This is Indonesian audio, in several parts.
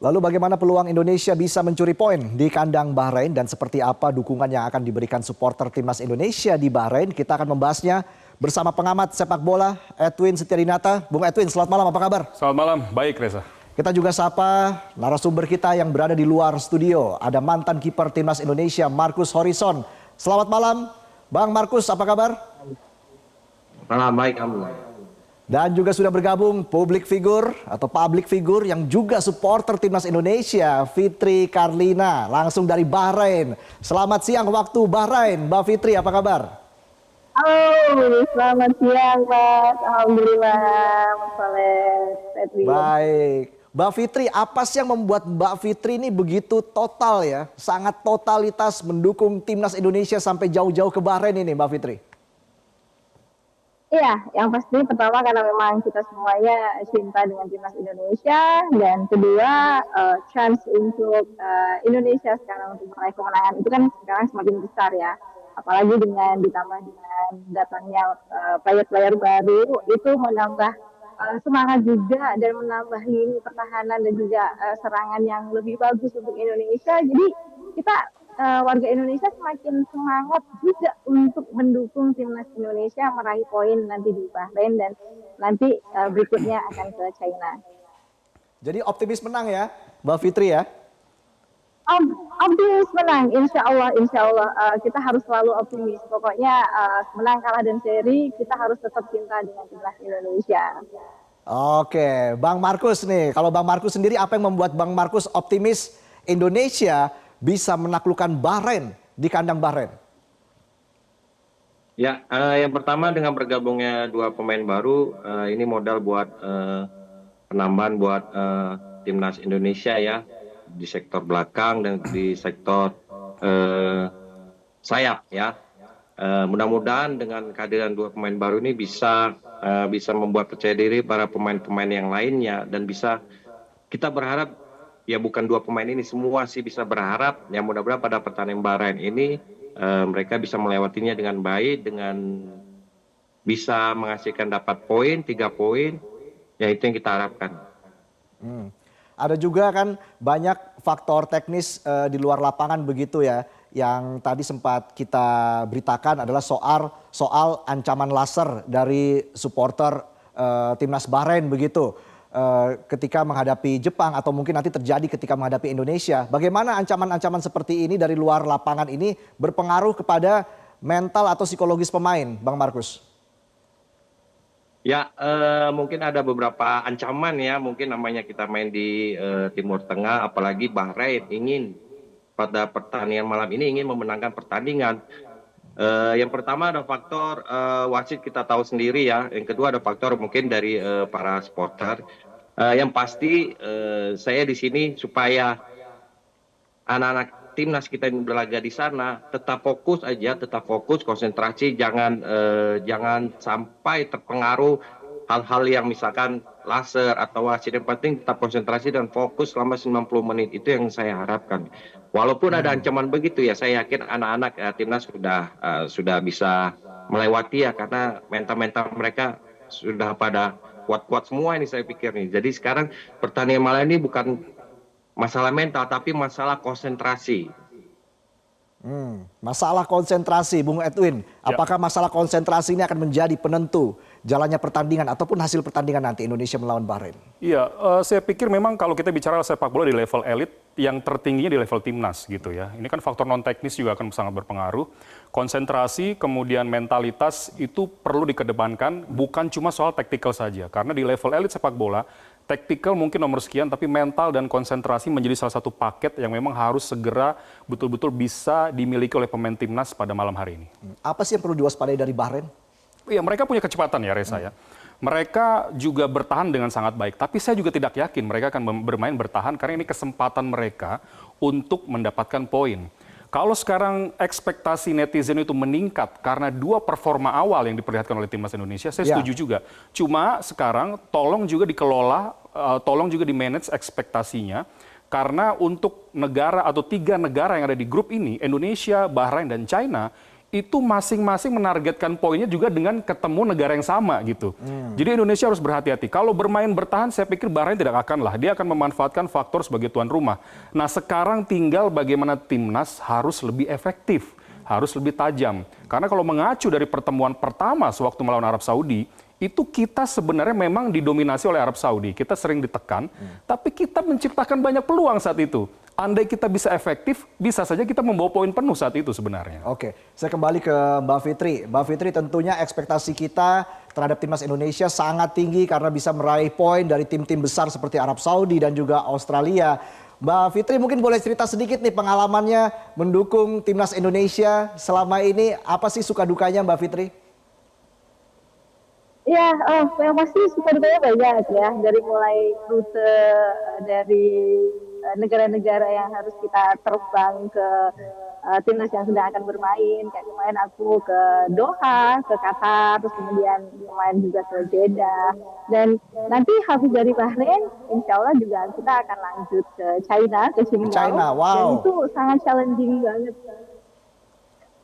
Lalu bagaimana peluang Indonesia bisa mencuri poin di kandang Bahrain dan seperti apa dukungan yang akan diberikan supporter timnas Indonesia di Bahrain? Kita akan membahasnya bersama pengamat sepak bola Edwin Setiarinata. Bung Edwin, selamat malam, apa kabar? Selamat malam, baik Reza. Kita juga sapa narasumber kita yang berada di luar studio. Ada mantan kiper timnas Indonesia Marcus Horizon. Selamat malam, Bang Marcus, apa kabar? Malam, baik, alhamdulillah. Dan juga sudah bergabung public figure yang juga supporter timnas Indonesia, Fitri Karlina, langsung dari Bahrain. Selamat siang waktu Bahrain, Mbak Fitri, apa kabar? Halo, selamat siang Mas. Alhamdulillah, Mas Saleh. Baik. Mbak Fitri, apa sih yang membuat Mbak Fitri ini begitu total ya, sangat totalitas mendukung timnas Indonesia sampai jauh-jauh ke Bahrain ini, Mbak Fitri? Iya, yang pasti pertama karena memang kita semuanya cinta dengan timnas Indonesia, dan kedua chance untuk Indonesia sekarang untuk meraih kemenangan itu kan sekarang semakin besar ya. Apalagi ditambah dengan datangnya player-player baru, itu menambah semangat juga dan menambah lini pertahanan dan juga serangan yang lebih bagus untuk Indonesia. Jadi kita warga Indonesia semakin semangat juga untuk mendukung timnas Indonesia meraih poin nanti di Bahrain dan nanti berikutnya akan ke China. Jadi optimis menang ya, Mbak Fitri ya? Optimis menang, insya Allah kita harus selalu optimis. Pokoknya menang kalah dan seri kita harus tetap cinta dengan timnas Indonesia. Oke, Bang Marcus nih, kalau Bang Marcus sendiri apa yang membuat Bang Marcus optimis Indonesia bisa menaklukkan Bahrain di kandang Bahrain? Ya, yang pertama dengan bergabungnya dua pemain baru, ini modal buat penambahan buat timnas Indonesia ya, di sektor belakang dan di sektor sayap ya. Mudah-mudahan dengan kehadiran dua pemain baru ini bisa membuat percaya diri para pemain-pemain yang lainnya, dan bisa kita berharap ya bukan dua pemain ini, semua sih bisa berharap ya mudah-mudahan pada pertandingan Bahrain ini mereka bisa melewatinya dengan baik, dengan bisa menghasilkan dapat poin, 3 poin, ya itu yang kita harapkan. Ada juga kan banyak faktor teknis di luar lapangan begitu ya, yang tadi sempat kita beritakan adalah soal ancaman laser dari supporter timnas Bahrain begitu. Ketika menghadapi Jepang atau mungkin nanti terjadi ketika menghadapi Indonesia. Bagaimana ancaman-ancaman seperti ini dari luar lapangan ini berpengaruh kepada mental atau psikologis pemain, Bang Marcus? Ya, mungkin ada beberapa ancaman ya, mungkin namanya kita main di Timur Tengah, apalagi Bahrain ingin pada pertandingan malam ini ingin memenangkan pertandingan. Yang pertama ada faktor wasit, kita tahu sendiri ya. Yang kedua ada faktor mungkin dari para supporter. Yang pasti saya di sini supaya anak-anak timnas kita yang berlaga di sana tetap fokus aja, tetap fokus, konsentrasi, jangan sampai terpengaruh hal-hal yang misalkan laser atau wasit. Yang penting tetap konsentrasi dan fokus selama 90 menit, itu yang saya harapkan. Walaupun ada ancaman begitu ya, saya yakin anak-anak timnas sudah bisa melewati ya, karena mental mereka sudah pada kuat-kuat semua ini saya pikir nih. Jadi sekarang pertandingan malam ini bukan masalah mental tapi masalah konsentrasi. Masalah konsentrasi, Bung Edwin. Apakah masalah konsentrasi ini akan menjadi penentu jalannya pertandingan ataupun hasil pertandingan nanti Indonesia melawan Bahrain? Iya, saya pikir memang kalau kita bicara sepak bola di level elit, yang tertingginya di level timnas gitu ya. Ini kan faktor non teknis juga akan sangat berpengaruh. Konsentrasi, kemudian mentalitas itu perlu dikedepankan, bukan cuma soal taktikal saja. Karena di level elit sepak bola, taktikal mungkin nomor sekian, tapi mental dan konsentrasi menjadi salah satu paket yang memang harus segera betul-betul bisa dimiliki oleh pemain timnas pada malam hari ini. Apa sih yang perlu diwaspadai dari Bahrain? Iya, mereka punya kecepatan ya Reza ya. Mereka juga bertahan dengan sangat baik, tapi saya juga tidak yakin mereka akan bermain bertahan karena ini kesempatan mereka untuk mendapatkan poin. Kalau sekarang ekspektasi netizen itu meningkat karena dua performa awal yang diperlihatkan oleh timnas Indonesia, saya setuju juga. Cuma sekarang tolong juga dikelola, tolong juga di-manage ekspektasinya. Karena untuk negara atau 3 negara yang ada di grup ini, Indonesia, Bahrain, dan China, itu masing-masing menargetkan poinnya juga dengan ketemu negara yang sama gitu. Jadi Indonesia harus berhati-hati. Kalau bermain bertahan, saya pikir Bahrain tidak akan lah. Dia akan memanfaatkan faktor sebagai tuan rumah. Nah sekarang tinggal bagaimana timnas harus lebih efektif, harus lebih tajam. Karena kalau mengacu dari pertemuan pertama sewaktu melawan Arab Saudi, itu kita sebenarnya memang didominasi oleh Arab Saudi. Kita sering ditekan, tapi kita menciptakan banyak peluang saat itu. Andai kita bisa efektif, bisa saja kita membawa poin penuh saat itu sebenarnya. Oke, saya kembali ke Mbak Fitri. Mbak Fitri, tentunya ekspektasi kita terhadap timnas Indonesia sangat tinggi karena bisa meraih poin dari tim-tim besar seperti Arab Saudi dan juga Australia. Mbak Fitri mungkin boleh cerita sedikit nih pengalamannya mendukung timnas Indonesia selama ini. Apa sih suka dukanya Mbak Fitri? Ya, yang pasti suka dukanya banyak ya. Dari mulai rute dari negara-negara yang harus kita terbang ke timnas yang sedang akan bermain. Kayak kemarin aku ke Doha, ke Qatar, terus kemudian kemarin juga ke Jeddah. Dan nanti habis dari Bahrain, insya Allah juga kita akan lanjut ke China, ke Qingdao. China, wow. Dan itu sangat challenging banget.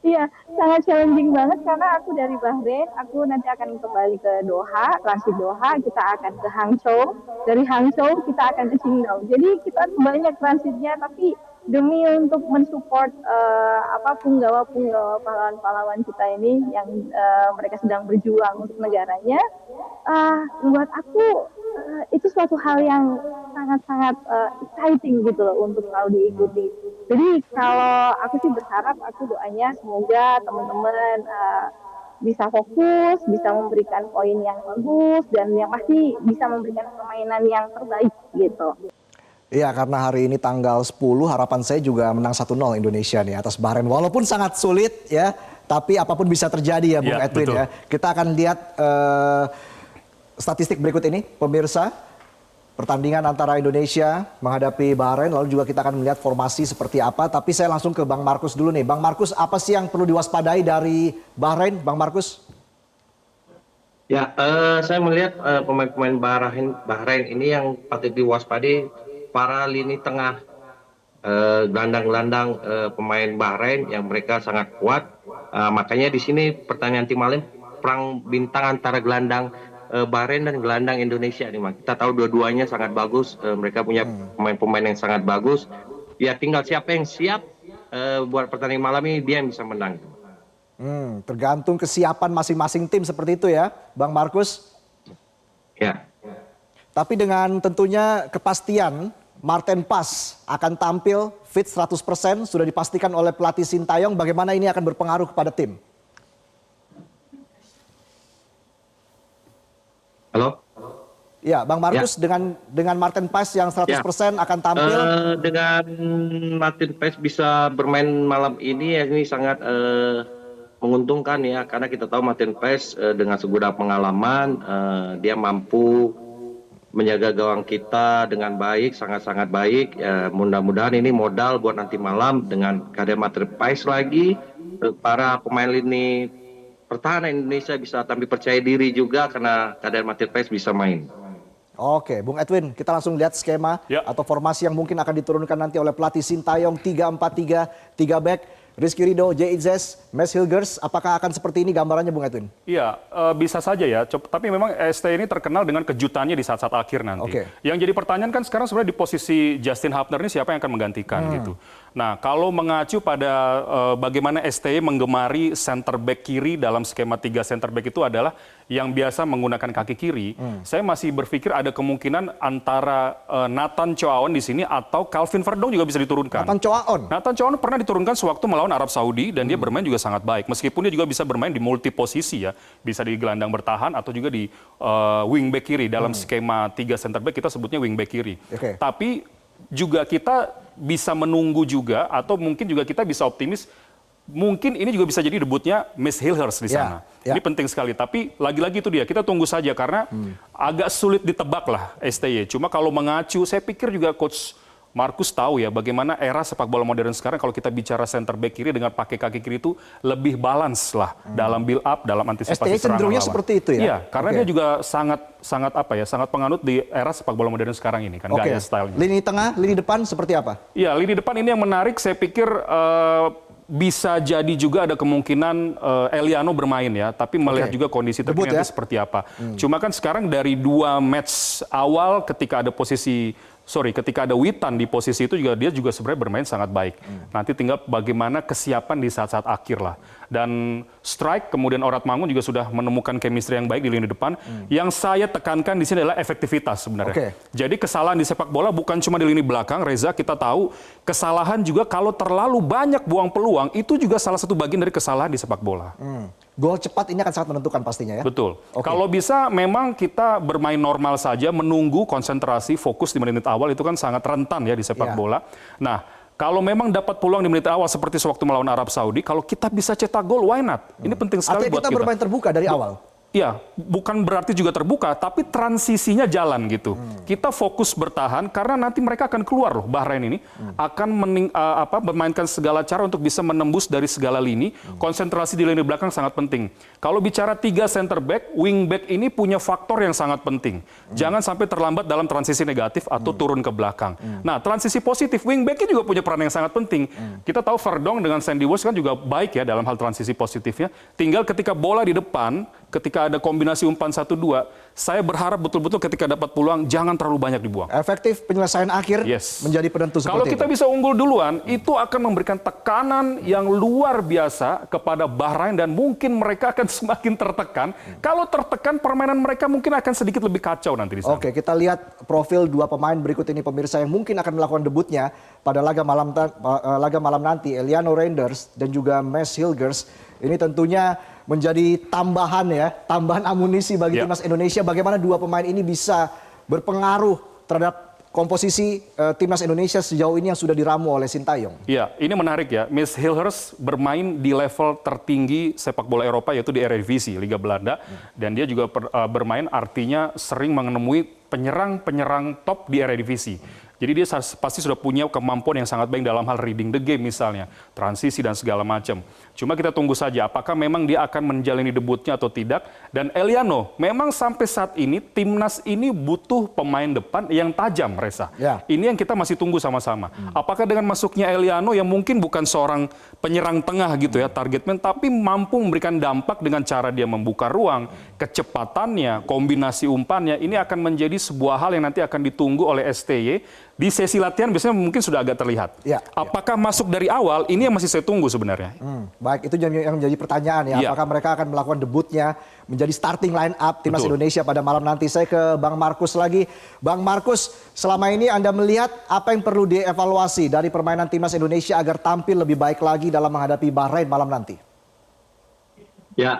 Iya, sangat challenging banget karena aku dari Bahrain, aku nanti akan kembali ke Doha, transit Doha, kita akan ke Hangzhou, dari Hangzhou kita akan ke Qingdao. Jadi kita banyak transitnya, tapi demi untuk mensupport punggawa-punggawa pahlawan-pahlawan kita ini yang mereka sedang berjuang untuk negaranya, buat aku itu suatu hal yang sangat-sangat exciting gitu loh untuk selalu diikuti. Jadi kalau aku sih berharap, aku doanya semoga teman-teman bisa fokus, bisa memberikan poin yang bagus, dan yang pasti bisa memberikan permainan yang terbaik gitu. Iya, karena hari ini tanggal 10, harapan saya juga menang 1-0 Indonesia nih atas Bahrain. Walaupun sangat sulit ya, tapi apapun bisa terjadi ya Bung Edwin betul. ya. Kita akan lihat statistik berikut ini, pemirsa. Pertandingan antara Indonesia menghadapi Bahrain, lalu juga kita akan melihat formasi seperti apa. Tapi saya langsung ke Bang Markus dulu nih. Bang Markus, apa sih yang perlu diwaspadai dari Bahrain, Bang Markus? Ya, saya melihat pemain-pemain Bahrain ini yang patut diwaspadai para lini tengah, gelandang-gelandang pemain Bahrain yang mereka sangat kuat. Makanya di sini pertandingan tim malam perang bintang antara gelandang Bahrain dan gelandang Indonesia nih, Mas. Kita tahu dua-duanya sangat bagus. Mereka punya pemain-pemain yang sangat bagus. Ya tinggal siapa yang siap buat pertandingan malam ini, dia yang bisa menang. Tergantung kesiapan masing-masing tim seperti itu ya, Bang Markus. Ya. Tapi dengan tentunya kepastian Marten Pas akan tampil fit 100%, sudah dipastikan oleh pelatih Sintayong. Bagaimana ini akan berpengaruh kepada tim? Halo? Ya, Bang Markus, Ya. dengan Marten Pas yang 100% akan tampil. Dengan Martin Paes bisa bermain malam ini, ya ini sangat menguntungkan ya, karena kita tahu Martin Paes dengan segudang pengalaman, dia mampu menjaga gawang kita dengan baik, sangat-sangat baik. Mudah-mudahan ini modal buat nanti malam dengan kehadiran Martin Paes lagi, para pemain lini pertahanan Indonesia bisa tampil percaya diri juga karena kehadiran Martin Paes bisa main. Oke, Bung Edwin, kita langsung lihat skema atau formasi yang mungkin akan diturunkan nanti oleh pelatih Sintayong. 3-4-3, 3 back, Rizky Ridho, Jay Izzes, Mes Hilgers. Apakah akan seperti ini gambarannya, Bung Edwin? Iya, bisa saja ya. Tapi memang ST ini terkenal dengan kejutannya di saat-saat akhir nanti. Oke. Yang jadi pertanyaan kan sekarang sebenarnya di posisi Justin Hubner ini siapa yang akan menggantikan gitu. Nah, kalau mengacu pada bagaimana STY menggemari center back kiri dalam skema 3 center back itu adalah yang biasa menggunakan kaki kiri, saya masih berpikir ada kemungkinan antara Nathan Choaon di sini atau Calvin Verdong juga bisa diturunkan. Nathan Choaon pernah diturunkan sewaktu melawan Arab Saudi dan dia bermain juga sangat baik. Meskipun dia juga bisa bermain di multi posisi ya, bisa di gelandang bertahan atau juga di wing back kiri dalam skema 3 center back kita sebutnya wing back kiri. Tapi juga kita bisa menunggu juga atau mungkin juga kita bisa optimis mungkin ini juga bisa jadi debutnya Mes Hilgers di sana. Ini penting sekali, tapi lagi-lagi itu dia, kita tunggu saja karena agak sulit ditebak lah STY. Cuma kalau mengacu, saya pikir juga Coach Markus tahu ya bagaimana era sepak bola modern sekarang kalau kita bicara center back kiri dengan pakai kaki kiri itu lebih balance lah dalam build up, dalam antisipasi STY serangan cenderungnya lawan. seperti itu ya? Iya, karena dia juga sangat penganut di era sepak bola modern sekarang ini kan gaya stylenya. Lini tengah, lini depan seperti apa? Iya, lini depan ini yang menarik saya pikir bisa jadi juga ada kemungkinan Eliano bermain ya, tapi melihat juga kondisi Debut terkini nanti ya? seperti apa. Cuma kan sekarang dari 2 match awal ketika ada Witan di posisi itu juga dia juga sebenarnya bermain sangat baik. Nanti tinggal bagaimana kesiapan di saat-saat akhir lah. Dan strike kemudian Orat Mangun juga sudah menemukan chemistry yang baik di lini depan. Yang saya tekankan di sini adalah efektivitas sebenarnya. Oke. Jadi kesalahan di sepak bola bukan cuma di lini belakang, Reza, kita tahu kesalahan juga kalau terlalu banyak buang peluang itu juga salah satu bagian dari kesalahan di sepak bola. Gol cepat ini akan sangat menentukan pastinya ya. Betul. Oke. Kalau bisa memang kita bermain normal saja, menunggu konsentrasi, fokus di menit awal itu kan sangat rentan ya di sepak Iya. bola. Nah, kalau memang dapat peluang di menit awal seperti sewaktu melawan Arab Saudi, kalau kita bisa cetak gol, why not? Ini penting sekali Artinya buat kita bermain terbuka dari awal. Iya, bukan berarti juga terbuka, tapi transisinya jalan gitu. Kita fokus bertahan karena nanti mereka akan keluar loh, Bahrain ini akan bermainkan segala cara untuk bisa menembus dari segala lini. Konsentrasi di lini belakang sangat penting. Kalau bicara 3 center back, wing back ini punya faktor yang sangat penting. Jangan sampai terlambat dalam transisi negatif atau turun ke belakang. Nah, transisi positif, wing backnya juga punya peran yang sangat penting. Kita tahu Verdong dengan Sandy Walsh kan juga baik ya dalam hal transisi positifnya. Tinggal ketika bola di depan, ketika ada kombinasi umpan 1-2, saya berharap betul-betul ketika dapat peluang jangan terlalu banyak dibuang. Efektif penyelesaian akhir Yes. menjadi penentu Kalau seperti kita itu. bisa unggul duluan, itu akan memberikan tekanan yang luar biasa kepada Bahrain dan mungkin mereka akan semakin tertekan. Kalau tertekan, permainan mereka mungkin akan sedikit lebih kacau nanti di sana. Oke, kita lihat profil 2 pemain berikut ini pemirsa yang mungkin akan melakukan debutnya pada laga malam nanti. Eliano Reinders dan juga Mads Hilgers. Ini tentunya menjadi tambahan amunisi bagi Ya. timnas Indonesia. Bagaimana 2 pemain ini bisa berpengaruh terhadap komposisi timnas Indonesia sejauh ini yang sudah diramu oleh Sintayong. Iya, ini menarik ya. Mads Hilgers bermain di level tertinggi sepak bola Eropa yaitu di Eredivisie, Liga Belanda. Dan dia juga bermain artinya sering menemui penyerang-penyerang top di Eredivisie. Jadi dia pasti sudah punya kemampuan yang sangat baik dalam hal reading the game misalnya, transisi dan segala macam. Cuma kita tunggu saja apakah memang dia akan menjalani debutnya atau tidak. Dan Eliano, memang sampai saat ini timnas ini butuh pemain depan yang tajam, Reza. Ya. Ini yang kita masih tunggu sama-sama. Apakah dengan masuknya Eliano yang mungkin bukan seorang penyerang tengah gitu ya, target man, tapi mampu memberikan dampak dengan cara dia membuka ruang, kecepatannya, kombinasi umpannya, ini akan menjadi sebuah hal yang nanti akan ditunggu oleh STY. Di sesi latihan biasanya mungkin sudah agak terlihat. Ya. Apakah masuk dari awal? Ini yang masih saya tunggu sebenarnya. Baik, itu yang menjadi pertanyaan ya. Iya. Apakah mereka akan melakukan debutnya menjadi starting line up timnas Betul. Indonesia pada malam nanti? Saya ke Bang Markus lagi. Bang Markus, selama ini Anda melihat apa yang perlu dievaluasi dari permainan timnas Indonesia agar tampil lebih baik lagi dalam menghadapi Bahrain malam nanti? Ya,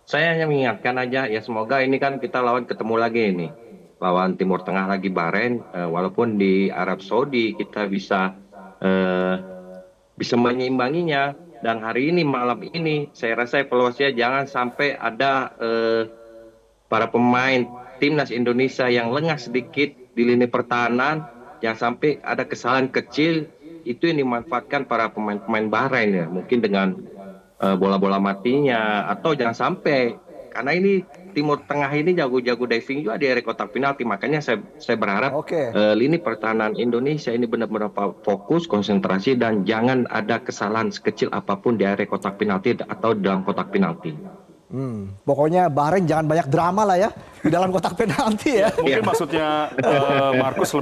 saya hanya mengingatkan aja ya semoga ini kan kita ketemu lagi ini. Lawan Timur Tengah lagi Bahrain, walaupun di Arab Saudi kita bisa menyeimbanginya. Dan hari ini malam ini saya rasa evaluasinya jangan sampai ada para pemain timnas Indonesia yang lengah sedikit di lini pertahanan, jangan sampai ada kesalahan kecil itu yang dimanfaatkan para pemain-pemain Bahrain ya, mungkin dengan bola-bola matinya atau jangan sampai karena ini Timur Tengah ini jago-jago diving juga di area kotak penalti, makanya saya berharap Oke. lini pertahanan Indonesia ini benar-benar fokus, konsentrasi dan jangan ada kesalahan sekecil apapun di area kotak penalti atau dalam kotak penalti. Pokoknya Bahrain jangan banyak drama lah ya di dalam kotak penalti ya. Mungkin maksudnya Markus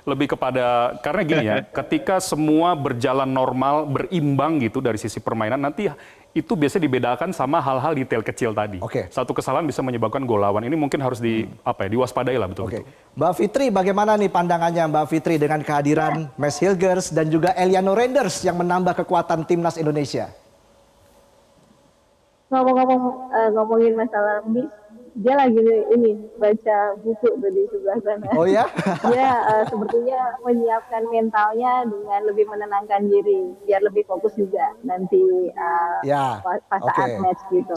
lebih kepada karena gini ya, ketika semua berjalan normal, berimbang gitu dari sisi permainan, nanti itu biasanya dibedakan sama hal-hal detail kecil tadi. Oke. Satu kesalahan bisa menyebabkan gol lawan. Ini mungkin harus diwaspadai lah betul-betul. Oke, Mbak Fitri, bagaimana nih pandangannya Mbak Fitri dengan kehadiran Mads Hilgers dan juga Eliano Reinders yang menambah kekuatan timnas Indonesia? Ngomongin masalah Miss, dia lagi ini baca buku tuh di sebelah sana. Oh ya? Dia sepertinya menyiapkan mentalnya dengan lebih menenangkan diri, biar lebih fokus juga nanti Ya, pas saat oke. match gitu.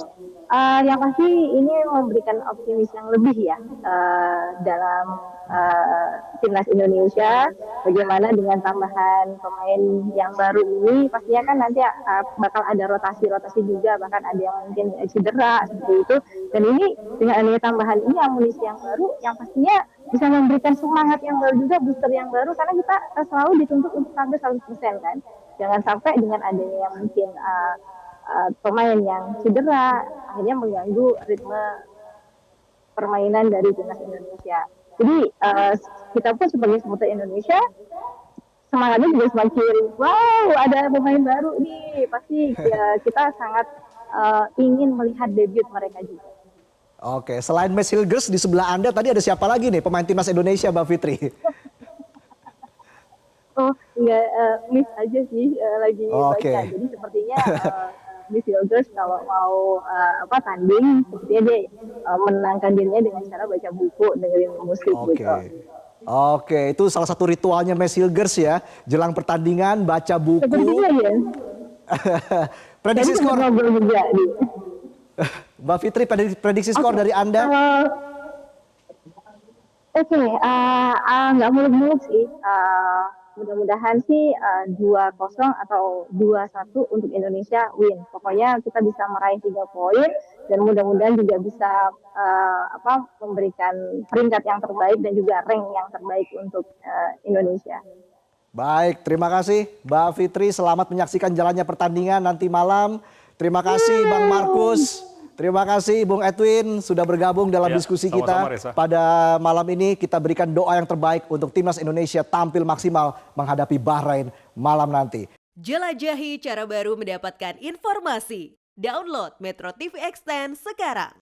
Yang pasti ini memberikan optimis yang lebih ya dalam timnas Indonesia. Bagaimana dengan tambahan pemain yang baru ini, pastinya kan nanti bakal ada rotasi-rotasi juga, bahkan ada yang mungkin cedera seperti itu. Dan ini dengan adanya tambahan ini amunisi yang baru, yang pastinya bisa memberikan semangat yang baru juga, booster yang baru, karena kita selalu dituntut untuk sampai 100% kan. Jangan sampai dengan adanya yang mungkin pemain yang cedera akhirnya mengganggu ritme permainan dari timnas Indonesia. Jadi kita pun sebagai supporter Indonesia semangatnya juga semakin wow ada pemain baru nih, pasti ya, kita sangat ingin melihat debut mereka juga. Oke, selain Mes Hilgers di sebelah Anda tadi ada siapa lagi nih pemain timnas Indonesia, Mbak Fitri? Oh, enggak, miss aja sih lagi Oke. baca. Jadi sepertinya Miss Yildiz kalau mau tanding, sepertinya dia menenangkan dirinya dengan cara baca buku, dengerin musik Oke. gitu. Oke, itu salah satu ritualnya Mes Hilgers ya. Jelang pertandingan baca buku. Sepertinya ya. Prediksi Jadi skor, sempat ngobrol juga. Mbak Fitri, prediksi skor dari Anda? Oke, nggak muluk-muluk sih. Mudah-mudahan sih 2-0 atau 2-1 untuk Indonesia win. Pokoknya kita bisa meraih 3 poin dan mudah-mudahan juga bisa memberikan peringkat yang terbaik dan juga rank yang terbaik untuk Indonesia. Baik, terima kasih Mbak Fitri. Selamat menyaksikan jalannya pertandingan nanti malam. Terima kasih Bang Markus. Terima kasih Bung Edwin sudah bergabung dalam Ya, diskusi sama-sama, kita Reza. pada malam ini. Kita berikan doa yang terbaik untuk timnas Indonesia tampil maksimal menghadapi Bahrain malam nanti. Jelajahi cara baru mendapatkan informasi. Download Metro TV Extend sekarang.